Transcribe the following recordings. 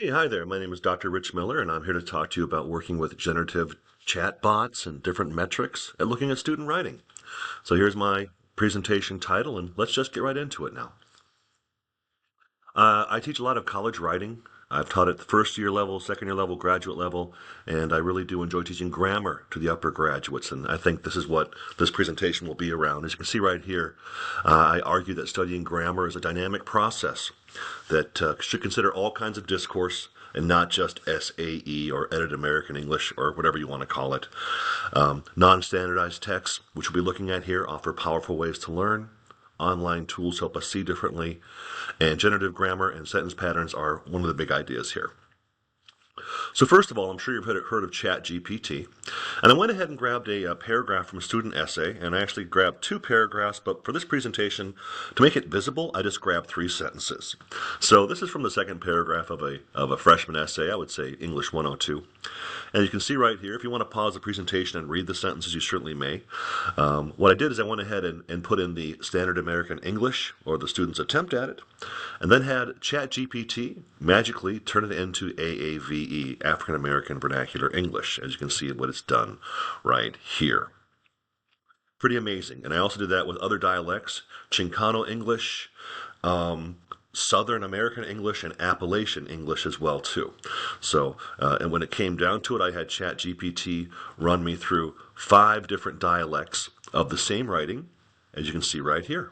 Hey, hi there. My name is Dr. Rich Miller, and I'm here to talk to you about working with generative chatbots and different metrics and looking at student writing. So here's my presentation title, and let's just get right into it now. I teach a lot of college writing. I've taught at the first year level, second year level, graduate level, and I really do enjoy teaching grammar to the upper graduates. And I think this is what this presentation will be around. As you can see right here, I argue that studying grammar is a dynamic process that should consider all kinds of discourse and not just SAE or Edited American English or whatever you want to call it. Non-standardized texts, which we'll be looking at here, offer powerful ways to learn. Online tools help us see differently, and generative grammar and sentence patterns are one of the big ideas here. So first of all, I'm sure you've heard of ChatGPT, and I went ahead and grabbed a paragraph from a student essay, and I actually grabbed two paragraphs, but for this presentation, to make it visible, I just grabbed 3 sentences. So this is from the second paragraph of a freshman essay, I would say English 102. And you can see right here, if you want to pause the presentation and read the sentences, you certainly may. What I did is I went ahead and put in the standard American English, or the student's attempt at it, and then had ChatGPT magically turn it into AAVE, African American Vernacular English, as you can see what it's done right here. Pretty amazing. And I also did that with other dialects, Chicano English, Southern American English, and Appalachian English as well too. So, and when it came down to it, I had ChatGPT run me through 5 different dialects of the same writing, as you can see right here.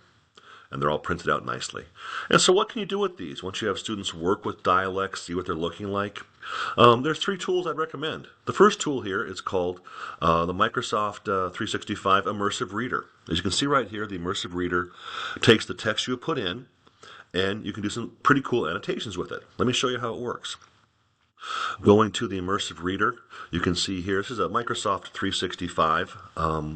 And they're all printed out nicely. And so what can you do with these? Once you have students work with dialects, see what they're looking like, there's 3 tools I'd recommend. The first tool here is called the Microsoft 365 Immersive Reader. As you can see right here, the Immersive Reader takes the text you put in, and you can do some pretty cool annotations with it. Let me show you how it works. Going to the Immersive Reader, you can see here, this is a Microsoft 365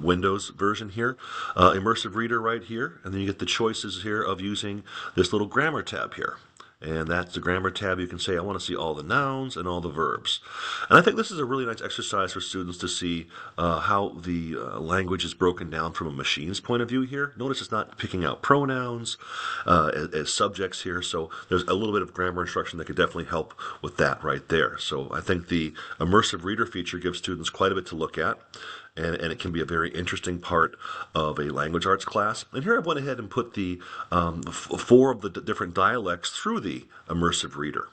Windows version here, Immersive Reader right here, and then you get the choices here of using this little grammar tab here. And that's the grammar tab. You can say, I want to see all the nouns and all the verbs. And I think this is a really nice exercise for students to see how the language is broken down from a machine's point of view here. Notice it's not picking out pronouns as subjects here, so there's a little bit of grammar instruction that could definitely help with that right there. So I think the Immersive Reader feature gives students quite a bit to look at. And it can be a very interesting part of a language arts class. And here I went ahead and put the 4 of the different dialects through the Immersive Reader.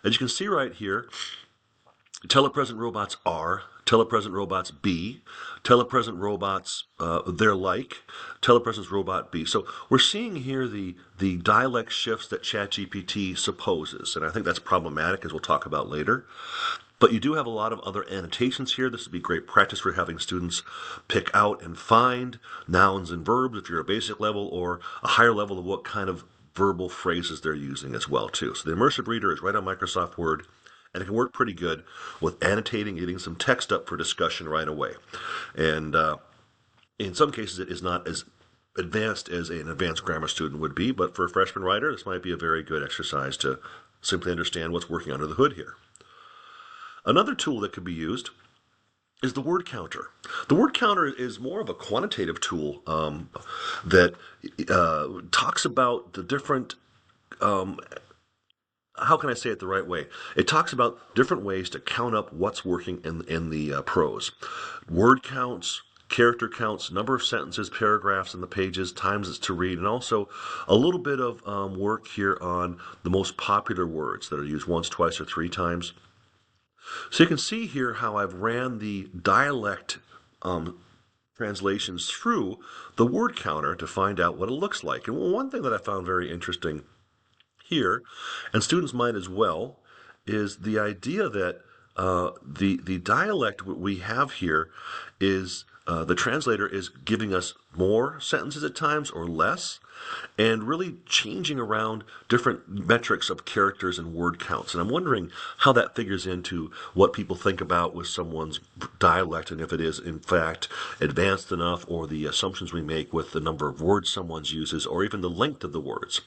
As you can see right here, telepresent robots are, telepresent robots be, telepresent robots they're like, telepresent robot be. So we're seeing here the dialect shifts that ChatGPT supposes, and I think that's problematic, as we'll talk about later. But you do have a lot of other annotations here. This would be great practice for having students pick out and find nouns and verbs if you're a basic level, or a higher level of what kind of verbal phrases they're using as well too. So the Immersive Reader is right on Microsoft Word, and it can work pretty good with annotating, getting some text up for discussion right away. And in some cases, it is not as advanced as an advanced grammar student would be, but for a freshman writer, this might be a very good exercise to simply understand what's working under the hood here. Another tool that could be used is the word counter. The word counter is more of a quantitative tool that talks about the different, how can I say it the right way? It talks about different ways to count up what's working in the prose. Word counts, character counts, number of sentences, paragraphs in the pages, times it's to read, and also a little bit of work here on the most popular words that are used once, twice, or 3 times. So you can see here how I've ran the dialect translations through the word counter to find out what it looks like. And one thing that I found very interesting here, and students might as well, is the idea that the dialect we have here is the translator is giving us more sentences at times or less, and really changing around different metrics of characters and word counts. And I'm wondering how that figures into what people think about with someone's dialect, and if it is in fact advanced enough, or the assumptions we make with the number of words someone uses, or even the length of the words.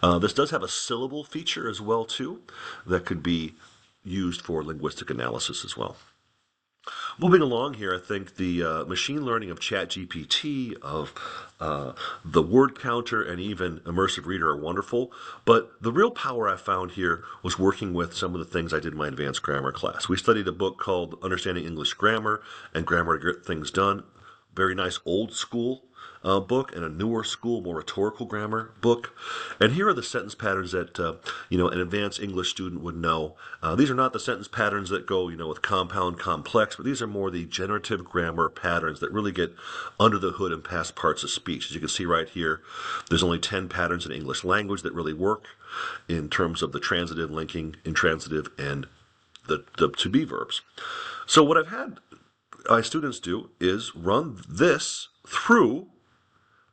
This does have a syllable feature as well too that could be used for linguistic analysis as well. Moving along here, I think the machine learning of ChatGPT, of the word counter, and even immersive reader are wonderful. But the real power I found here was working with some of the things I did in my advanced grammar class. We studied a book called Understanding English Grammar and Grammar to Get Things Done. Very nice old school book and a newer school, more rhetorical grammar book. And here are the sentence patterns that an advanced English student would know. These are not the sentence patterns that go with compound, complex, but these are more the generative grammar patterns that really get under the hood in past parts of speech. As you can see right here, there's only 10 patterns in English language that really work in terms of the transitive, linking, intransitive, and the to-be verbs. So what I've had my students do is run this through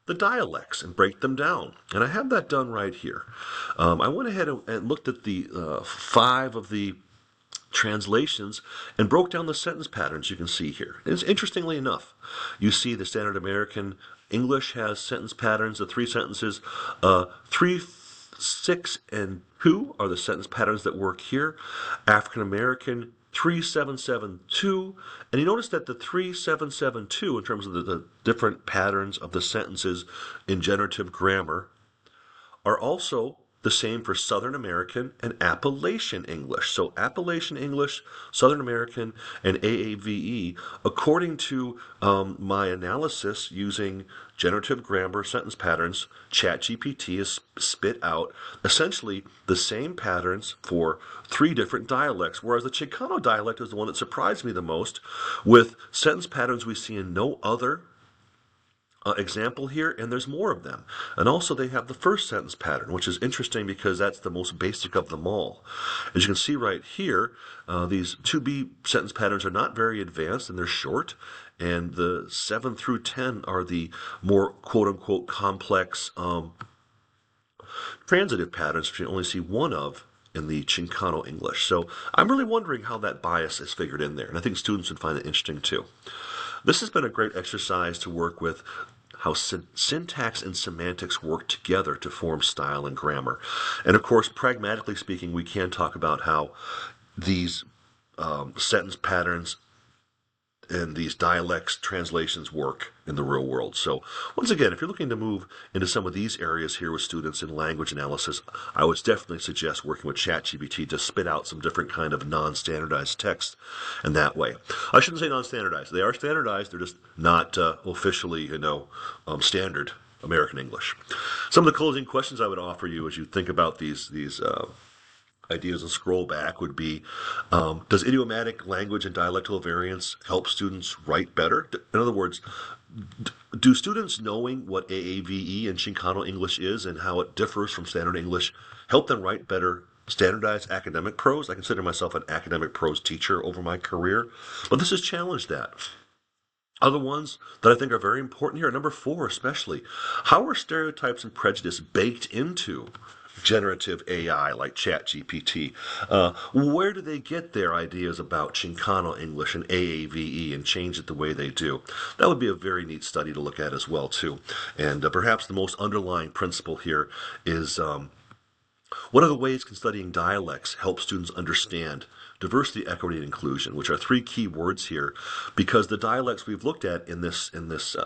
the dialects and break them down. And I have that done right here. I went ahead and looked at the 5 of the translations and broke down the sentence patterns you can see here. And interestingly enough, you see the standard American English has sentence patterns, the 3 sentences, 3, 6, and 2 are the sentence patterns that work here. African American 3772, and you notice that the 3772, in terms of the different patterns of the sentences in generative grammar, are also the same for Southern American and Appalachian English. So Appalachian English, Southern American, and AAVE, according to my analysis using generative grammar sentence patterns, ChatGPT has spit out essentially the same patterns for 3 different dialects, whereas the Chicano dialect is the one that surprised me the most, with sentence patterns we see in no other example here, and there's more of them. And also they have the first sentence pattern, which is interesting because that's the most basic of them all. As you can see right here, these 2B sentence patterns are not very advanced and they're short, and the 7 through 10 are the more quote-unquote complex transitive patterns, which you only see one of in the Chicano English. So I'm really wondering how that bias is figured in there, and I think students would find it interesting too. This has been a great exercise to work with how syntax and semantics work together to form style and grammar. And of course, pragmatically speaking, we can talk about how these sentence patterns and these dialects translations work in the real world. So once again, if you're looking to move into some of these areas here with students in language analysis, I would definitely suggest working with ChatGPT to spit out some different kind of non-standardized text in that way. I shouldn't say non-standardized. They are standardized. They're just not officially, standard American English. Some of the closing questions I would offer you as you think about these ideas and scroll back would be, does idiomatic language and dialectal variance help students write better? In other words, do students knowing what AAVE and Chicano English is and how it differs from standard English help them write better standardized academic prose? I consider myself an academic prose teacher over my career, but this has challenged that. Other ones that I think are very important here, number 4 especially, how are stereotypes and prejudice baked into generative AI like ChatGPT? Where do they get their ideas about Chicano English and AAVE and change it the way they do? That would be a very neat study to look at as well too. And perhaps the most underlying principle here is what are the ways can studying dialects help students understand diversity, equity, and inclusion, which are 3 key words here, because the dialects we've looked at in this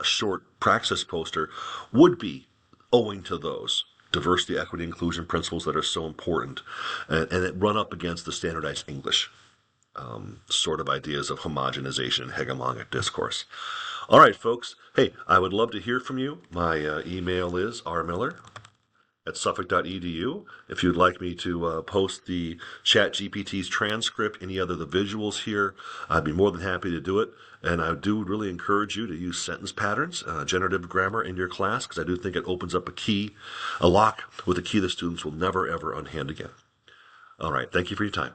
short Praxis poster would be owing to those diversity, equity, inclusion principles that are so important, and that run up against the standardized English sort of ideas of homogenization and hegemonic discourse. All right, folks. Hey, I would love to hear from you. My email is rmiller@suffolk.edu. If you'd like me to post the ChatGPT's transcript, any other of the visuals here, I'd be more than happy to do it. And I do really encourage you to use sentence patterns, generative grammar in your class, because I do think it opens up a lock with a key that students will never, ever unhand again. All right. Thank you for your time.